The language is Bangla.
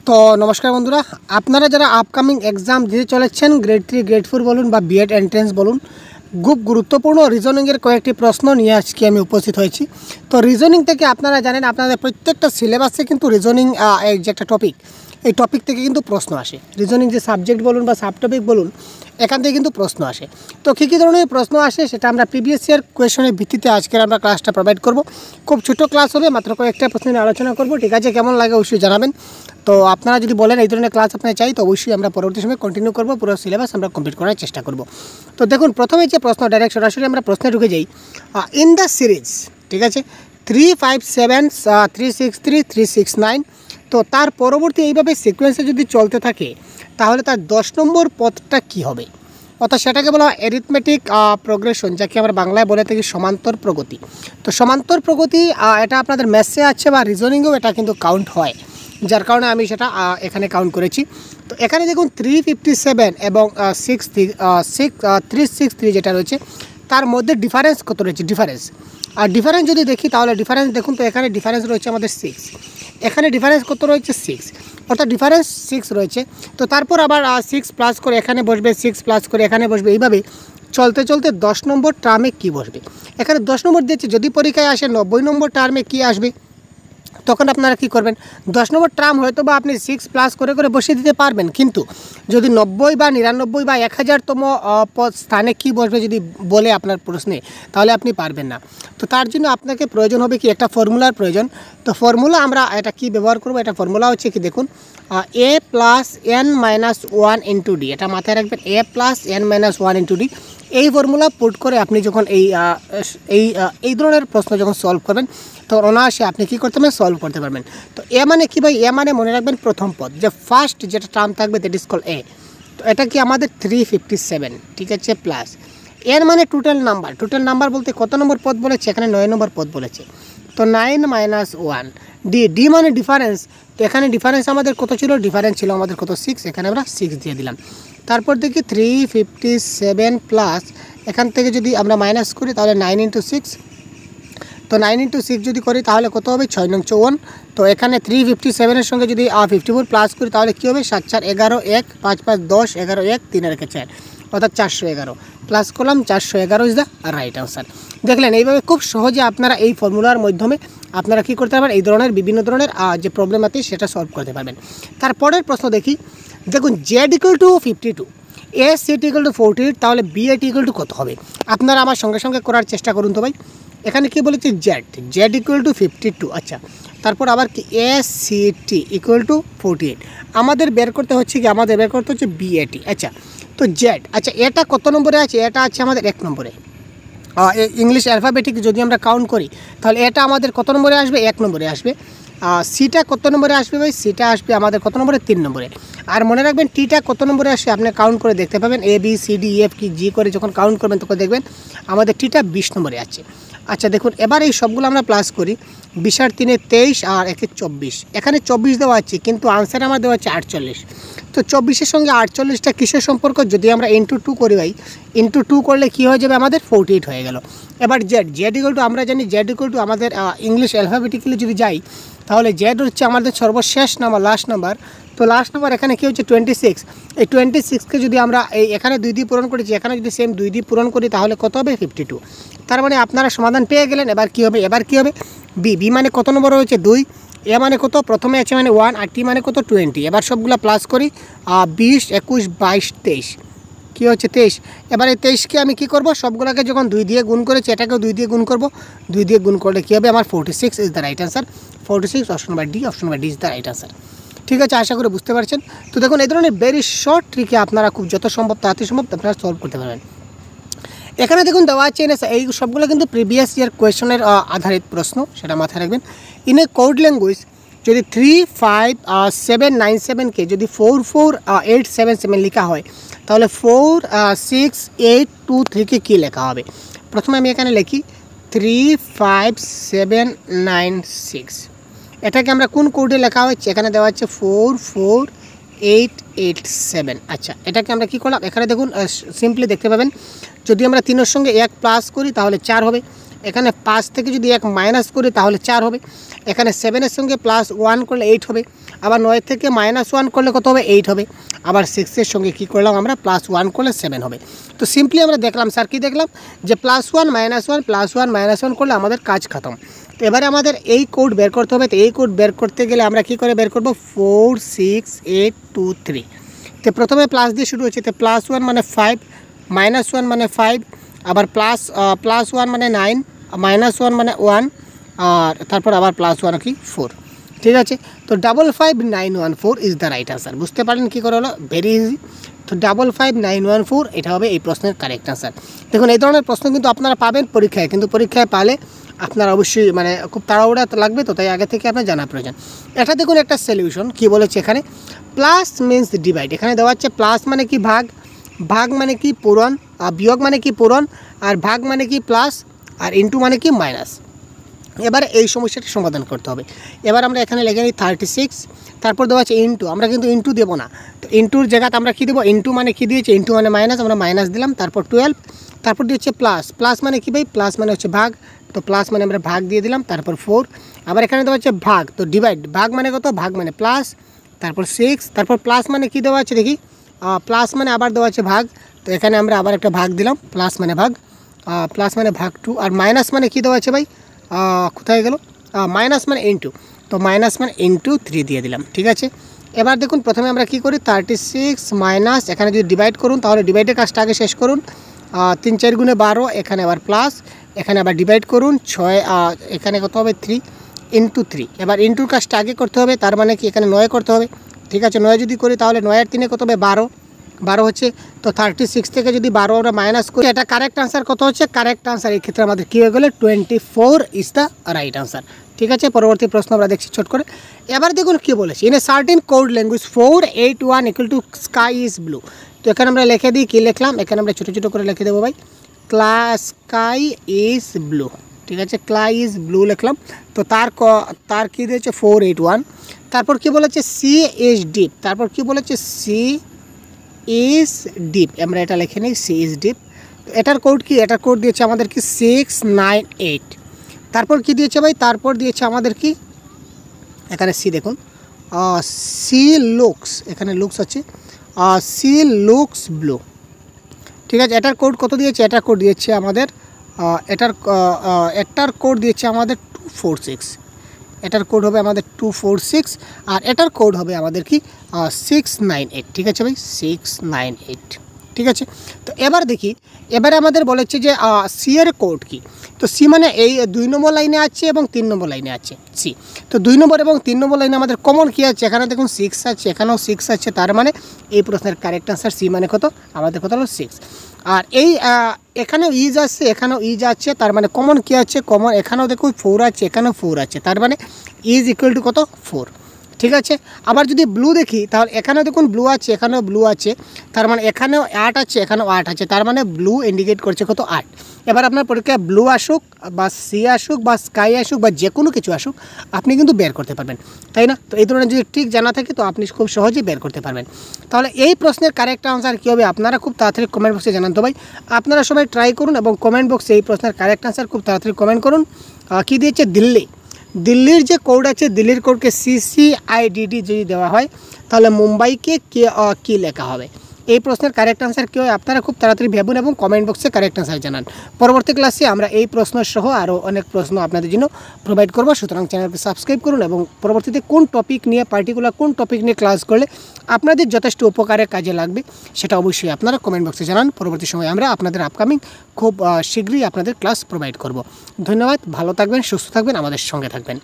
তো নমস্কার বন্ধুরা, আপনারা যারা আপকামিং এক্সাম দিতে চলেছেন গ্রেড 3 গ্রেড 4 বলুন বা বিএড এন্ট্রেন্স বলুন, খুব গুরুত্বপূর্ণ রিজনিংয়ের কয়েকটি প্রশ্ন নিয়ে আজকে আমি উপস্থিত হয়েছি। তো রিজনিং থেকে আপনারা জানেন আপনাদের প্রত্যেকটা সিলেবাসে কিন্তু রিজনিং যে একটা টপিক, এই টপিক থেকে কিন্তু প্রশ্ন আসে। রিজনিং যে সাবজেক্ট বলুন বা সাব টপিক বলুন, এখান থেকে কিন্তু প্রশ্ন আসে। তো কী কী ধরনের প্রশ্ন আসে সেটা আমরা প্রিভিয়াস ইয়ার কোয়েশনের ভিত্তিতে আজকের আমরা ক্লাসটা প্রোভাইড করব। খুব ছোটো ক্লাস হবে, মাত্র কয়েকটা প্রশ্ন নিয়ে আলোচনা করব। ঠিক আছে, কেমন লাগে অবশ্যই জানাবেন। তো আপনারা যদি বলেন এই ধরনের ক্লাস আপনারা চাই, তো অবশ্যই আমরা পরবর্তী সময় কন্টিনিউ করব, পুরো সিলেবাস আমরা কমপ্লিট করার চেষ্টা করব। তো দেখুন, প্রথমে যে প্রশ্ন, ডাইরেক্ট সরাসরি আমরা প্রশ্নে ঢুকে যাই। ইন দ্য সিরিজ, ঠিক আছে, 357 363 369, তো তার পরবর্তী এইভাবে সিকোয়েন্সে যদি চলতে থাকে তাহলে তার 10 নম্বর পদটা কি হবে? অর্থাৎ সেটাকে বলা হয় অ্যারিথমেটিক প্রোগ্রেশন, যাকে আমরা বাংলায় বলে থাকি সমান্তর প্রগতি। তো সমান্তর প্রগতি এটা আপনাদের ম্যাথসে আছে বা রিজনিংয়েও এটা কিন্তু কাউন্ট হয়, যার কারণে আমি সেটা এখানে কাউন্ট করেছি। তো এখানে দেখুন 357 এবং 363 যেটা রয়েছে তার মধ্যে ডিফারেন্স কত রয়েছে, ডিফারেন্স যদি দেখি তাহলে ডিফারেন্স দেখুন, তো এখানে ডিফারেন্স রয়েছে আমাদের 6, এখানে ডিফারেন্স কত রয়েছে 6, অর্থাৎ ডিফারেন্স 6 রয়েছে। তো তারপর আবার 6 প্লাস করে এখানে বসবে, 6 প্লাস করে এখানে বসবে, এইভাবে চলতে চলতে 10 নম্বর টার্মে কি বসবে? এখানে 10 নম্বর দিয়েছে, যদি পরীক্ষায় আসে 90 নম্বর টার্মে কি আসবে, তখন আপনারা কি করবেন? 10 নম্বর টার্ম হয়তো বা আপনি 6 প্লাস করে করে বসিয়ে দিতে পারবেন, কিন্তু যদি 90 বা 99 বা 1000তম স্থানে কি বসবে যদি বলে আপনার প্রশ্নে, তাহলে আপনি পারবেন না। তো তার জন্য আপনাকে প্রয়োজন হবে কি, একটা ফর্মুলার প্রয়োজন। তো ফর্মুলা আমরা এটা কি ব্যবহার করব? এটা ফর্মুলা হচ্ছে কি, দেখুন, a plus n minus 1 into D, এটা মাথায় রাখবেন, a plus n minus 1 into D. এই ফর্মুলা পুট করে আপনি যখন এই ধরনের প্রশ্ন যখন সলভ করবেন, তখন অনায়াসে আপনি কী করতে পারবেন? সলভ করতে পারবেন। তো এ মানে কি ভাই? এ মানে মনে রাখবেন প্রথম পদ, যে ফার্স্ট যেটা টার্ম থাকবে দ্যাট ইজ কল্ড এ। তো এটা কি আমাদের 357, ঠিক আছে, প্লাস এর মানে টোটাল নাম্বার বলতে কত নম্বর পদ বলেছে? এখানে 9 নম্বর পদ বলেছে। তো 9 মাইনাস 1 ডি মানে ডিফারেন্স। তো এখানে ডিফারেন্স আমাদের কত ছিল? ডিফারেন্স ছিল আমাদের কত? 6, এখানে আমরা 6 দিয়ে দিলাম। তারপর দেখি 357 প্লাস, এখান থেকে যদি আমরা মাইনাস করি তাহলে 9 ইন্টু 6, তো 9 ইন্টু 6 যদি করি তাহলে কত হবে? 6 নং 54। তো এখানে 357-এর সঙ্গে যদি 54 প্লাস করি তাহলে কী হবে? 7 4 11, 1 5 5 10, 11 1 3 আর 4, অর্থাৎ 411 প্লাস করলাম, 411 ইজ দ্য রাইট আনসার। দেখলেন, এইভাবে খুব সহজে আপনারা এই ফর্মুলার মাধ্যমে আপনারা কী করতে পারবেন? এই ধরনের বিভিন্ন ধরনের যে প্রবলেম আছে সেটা সলভ করতে পারবেন। তারপরের প্রশ্ন দেখি, দেখুন, Z equal to 52, A set equal to 48, তাহলে বি এট ইকুয়াল টু কত হবে? আপনারা আমার সঙ্গে সঙ্গে করার চেষ্টা করুন। তো ভাই এখানে কি বলেছে? জেড ইকুয়াল টু 52, আচ্ছা। তারপর আবার কি? A C T equal to 48, আমাদের বের করতে হচ্ছে কি? আমাদের বের করতে হচ্ছে বি এ টি। আচ্ছা, তো জেড, আচ্ছা, এটা কত নম্বরে আছে? এটা আছে আমাদের 1 নম্বরে। ইংলিশ অ্যালফাবেটিক যদি আমরা কাউন্ট করি তাহলে এটা আমাদের কত নম্বরে আসবে? 1 নম্বরে আসবে। সিটা কত নম্বরে আসবে ভাই? সিটা আসবে আমাদের কত নম্বরে? 3 নম্বরে। আর মনে রাখবেন টিটা কত নম্বরে আসে আপনি কাউন্ট করে দেখতে পাবেন, A B C D F কি জি করে যখন কাউন্ট করবেন তখন দেখবেন আমাদের টিটা 20 নম্বরে আছে। আচ্ছা দেখুন, এবার এই সবগুলো আমরা প্লাস করি, 20 আর 3 23 আর 1 24, এখানে 24 দেওয়া আছে কিন্তু আনসার আমার দেওয়া আছে 48। তো 24-এর সঙ্গে 48টা কিসের সম্পর্ক? যদি আমরা ইন্টু 2 করি ভাই, ইন্টু 2 করলে কী হয়ে যাবে? আমাদের 48 হয়ে গেল। এবার জেড ইকুয়াল টু, আমরা জানি জেড ইকুয়াল টু আমাদের ইংলিশ অ্যালফাবেটিক্যালি যদি যাই তাহলে জেড হচ্ছে আমাদের সর্বশেষ নাম্বার, লাস্ট নাম্বার। তো লাস্ট নাম্বার এখানে কী হচ্ছে? 26। এই 26কে যদি আমরা এখানে 2 দিয়ে পূরণ করেছি, এখানে যদি সেম 2 দিয়ে পূরণ করি তাহলে কত হবে? 52। তার মানে আপনারা সমাধান পেয়ে গেলেন। এবার কী হবে? বি মানে কত নম্বর রয়েছে? 2। এ মানে কত? প্রথমে আছে মানে 1, আর টি মানে কত? 20। এবার সবগুলো প্লাস করি, 20 21 22 23, কী হচ্ছে? 23। এবার এই 23কে আমি কী করব? সবগুলোকে যখন 2 দিয়ে গুণ করেছি এটাকেও 2 দিয়ে গুণ করব, 2 দিয়ে গুণ করলে কী হবে? আমার 46 is the right answer. 46 option number D is the right answer. ঠিক আছে, আশা করি বুঝতে পারছেন। তো দেখুন, এই ধরনের ভেরি শর্ট ট্রিকে আপনারা খুব যত সম্ভব তাড়াতাড়ি সম্ভব আপনারা সলভ করতে পারবেন। এখানে দেখুন দেওয়া আছে, এই সবগুলো কিন্তু প্রিভিয়াস ইয়ার কোয়েশনের আধারিত প্রশ্ন, সেটা মাথায় রাখবেন। ইন এ কোড ল্যাঙ্গুয়েজ যদি 35797কে যদি 44877 লেখা হয় তাহলে 46823কে কী লেখা হবে? প্রথমে আমি এখানে লিখি 35796, এটাকে আমরা কোন কোডে লেখা হচ্ছে? এখানে দেওয়া হচ্ছে 44887। আচ্ছা, এটাকে আমরা কী করলাম? এখানে দেখুন সিম্পলি দেখতে পাবেন, যদি আমরা 3-এর সঙ্গে 1 প্লাস করি তাহলে 4 হবে, এখানে 5 থেকে যদি 1 মাইনাস করি তাহলে 4 হবে, এখানে 7-এর সঙ্গে +1 করলে 8 হবে, আবার 9 থেকে -1 করলে কত হবে 8 হবে, আবার 6-এর সঙ্গে কী করলাম আমরা +1 করলে 7 হবে। তো সিম্পলি আমরা দেখলাম স্যার কী দেখলাম যে +1 -1 +1 -1 করলে আমাদের কাজ খতম। তো এবারে আমাদের এই কোড বের করতে হবে। তো এই কোড বের করতে গেলে আমরা কী করে বের করব 4 6 8 2 3। তো প্রথমে প্লাস দিয়ে শুরু হচ্ছে। তো +1 মানে 5, -1 মানে 5, আবার +1 মানে 9, -1 মানে 1, আর তারপর আবার +1 কি 4। ঠিক আছে, তো 55914 ইজ দ্য রাইট আনসার। বুঝতে পারলেন কী করে হলো, ভেরি ইজি। তো 55914 এটা হবে এই প্রশ্নের কারেক্ট আনসার। দেখুন এই ধরনের প্রশ্ন কিন্তু আপনারা পাবেন পরীক্ষায়, কিন্তু পরীক্ষায় পালে আপনার অবশ্যই মানে খুব তাড়াহুড়া লাগবে, তো তাই আগে থেকে আপনার জানা প্রয়োজন। এটা দেখুন একটা সলিউশন কী বলেছে এখানে, প্লাস মিন্স ডিভাইড। এখানে দেওয়া হচ্ছে প্লাস মানে কি ভাগ, ভাগ মানে কি পূরণ, আর বিয়োগ মানে কি পূরণ, আর ভাগ মানে কি প্লাস, আর ইন্টু মানে কি মাইনাস। এবার এই সমস্যাটা সমাধান করতে হবে। এবার আমরা এখানে লিখে নিই 36, তারপর দেওয়া আছে ইন্টু। আমরা কিন্তু ইন্টু দেবো না, তো ইন্টুর জায়গাতে আমরা কী দেবো, ইন্টু মানে কী দিয়েছে, ইন্টু মানে মাইনাস, আমরা মাইনাস দিলাম। তারপর 12, তারপর দিয়েছে প্লাস, প্লাস মানে কী ভাই, প্লাস মানে হচ্ছে ভাগ, তো প্লাস মানে আমরা ভাগ দিয়ে দিলাম। তারপর 4, আবার এখানে দেওয়া হচ্ছে ভাগ, তো ডিভাইড, ভাগ মানে কত, ভাগ মানে প্লাস, তারপর 6, তারপর প্লাস মানে কী দেওয়া আছে দেখি, প্লাস মানে আবার দেওয়া আছে ভাগ, তো এখানে আমরা আবার একটা ভাগ দিলাম, প্লাস মানে ভাগ, প্লাস মানে ভাগ 2, আর মাইনাস মানে কী দেওয়া আছে ভাই, কোথায় গেল, মাইনাস মানে ইন্টু, তো মাইনাস মানে ইন্টু 3 দিয়ে দিলাম। ঠিক আছে, এবার দেখুন প্রথমে আমরা কী করি, 36 মাইনাস, এখানে যদি ডিভাইড করুন তাহলে ডিভাইডের কাজটা আগে শেষ করুন। 3 4 গুণে 12, এখানে আবার প্লাস, এখানে আবার ডিভাইড করুন 6, এখানে কত হবে 3 ইন্টু 3। এবার ইন্টুর কাজটা আগে করতে হবে, তার মানে কি এখানে 9 করতে হবে। ঠিক আছে, 9 যদি করি তাহলে 9 আর 3 কত হবে 12 হচ্ছে। তো 36 থেকে যদি 12 আমরা মাইনাস করি, এটা কারেক্ট আনসার কত হচ্ছে, কারেক্ট আনসার এই ক্ষেত্রে আমাদের কী হয়ে গেলে 24 ইজ দ্য রাইট আনসার। ঠিক আছে, পরবর্তী প্রশ্ন আমরা দেখছি ছোট করে। এবার দেখুন কী বলেছি, in a certain code language 481 equal to sky is blue. তো এখানে আমরা লিখে দিই, কী লিখলাম, এখানে আমরা ছোটো ছোটো করে লিখে দেবো ভাই, স্কাই ইজ ব্লু। ঠিক আছে, স্কাই ইজ ব্লু লিখলাম। তো তার কী দিয়েছে 481, তারপর কী বলেছে সি ইজ ডিপ, তারপর কী বলেছে সি ইজ ডিপ, আমরা এটা লিখে নিই সি ইজ ডিপ। এটার কোড কি, এটার কোড দিয়েছে আমাদের কি 698। তারপর কি দিয়েছে ভাই, তারপর দিয়েছে আমাদের কি, এখানে সি দেখুন, সি লুকস, এখানে লুকস আছে, সি লুকস ব্লু। ঠিক আছে, এটার কোড কত দিয়েছে, এটার কোড দিয়েছে আমাদের এটার কোড দিয়েছে আমাদের 246, এটার কোড হবে আমাদের 246, আর এটার কোড হবে আমাদের কি 698। ঠিক আছে ভাই, 698। ঠিক আছে, তো এবার দেখি, এবারে আমাদের বলেছে যে সি এর কোড কি। তো সি মানে এই 2 নম্বর লাইনে আছে এবং 3 নম্বর লাইনে আছে সি। তো 2 নম্বর এবং 3 নম্বর লাইনে আমাদের কমন কী আছে, এখানে দেখুন 6 আছে, এখানেও 6 আছে, তার মানে এই প্রশ্নের কারেক্ট আনসার সি মানে কত, আমাদের কত হলো 6। আর এই এখানেও ইজ আছে, এখানেও ইজ আছে, তার মানে কমন কী আছে, কমন এখানেও দেখুন 4 আছে, এখানেও 4 আছে, তার মানে ইজ ইকুয়াল টু কত 4। ঠিক আছে, আবার যদি ব্লু দেখি তাহলে এখানেও দেখুন ব্লু আছে, এখানেও ব্লু আছে, তার মানে এখানেও 8 আছে, এখানেও 8 আছে, তার মানে ব্লু ইন্ডিকেট করছে কত 8। এবার আপনার পরীক্ষায় ব্লু আসুক বা সি আসুক বা স্কাই আসুক বা যে কোনো কিছু আসুক, আপনি কিন্তু বের করতে পারবেন, তাই না? তো এই ধরনের যদি ঠিক জানা থাকে তো আপনি খুব সহজেই বের করতে পারবেন। তাহলে এই প্রশ্নের কারেক্ট আনসার কী হবে আপনারা খুব তাড়াতাড়ি কমেন্ট বক্সে জানান। তো ভাই আপনারা সবাই ট্রাই করুন এবং কমেন্ট বক্সে এই প্রশ্নের কারেক্ট আনসার খুব তাড়াতাড়ি কমেন্ট করুন। কী দিয়েছে, দিল্লির যে কোড আছে, দিল্লির কোডকে CCIDD যদি দেওয়া হয় তাহলে মুম্বাইকে কী লেখা হবে। এই প্রশ্নের কারেক্ট আনসার কী হয় আপনারা খুব তাড়াতাড়ি ভাবুন এবং কমেন্ট বক্সে কারেক্ট আনসার জানান। পরবর্তী ক্লাসে আমরা এই প্রশ্ন সহ আরও অনেক প্রশ্ন আপনাদের জন্য প্রোভাইড করব, সুতরাং চ্যানেলকে সাবস্ক্রাইব করুন এবং পরবর্তীতে কোন টপিক নিয়ে পার্টিকুলার কোন টপিক নিয়ে ক্লাস করলে আপনাদের যথেষ্ট উপকারে কাজে লাগবে সেটা অবশ্যই আপনারা কমেন্ট বক্সে জানান। পরবর্তী সময়ে আমরা আপনাদের আপকামিং খুব শীঘ্রই আপনাদের ক্লাস প্রোভাইড করব। ধন্যবাদ, ভালো থাকবেন, সুস্থ থাকবেন, আমাদের সঙ্গে থাকবেন।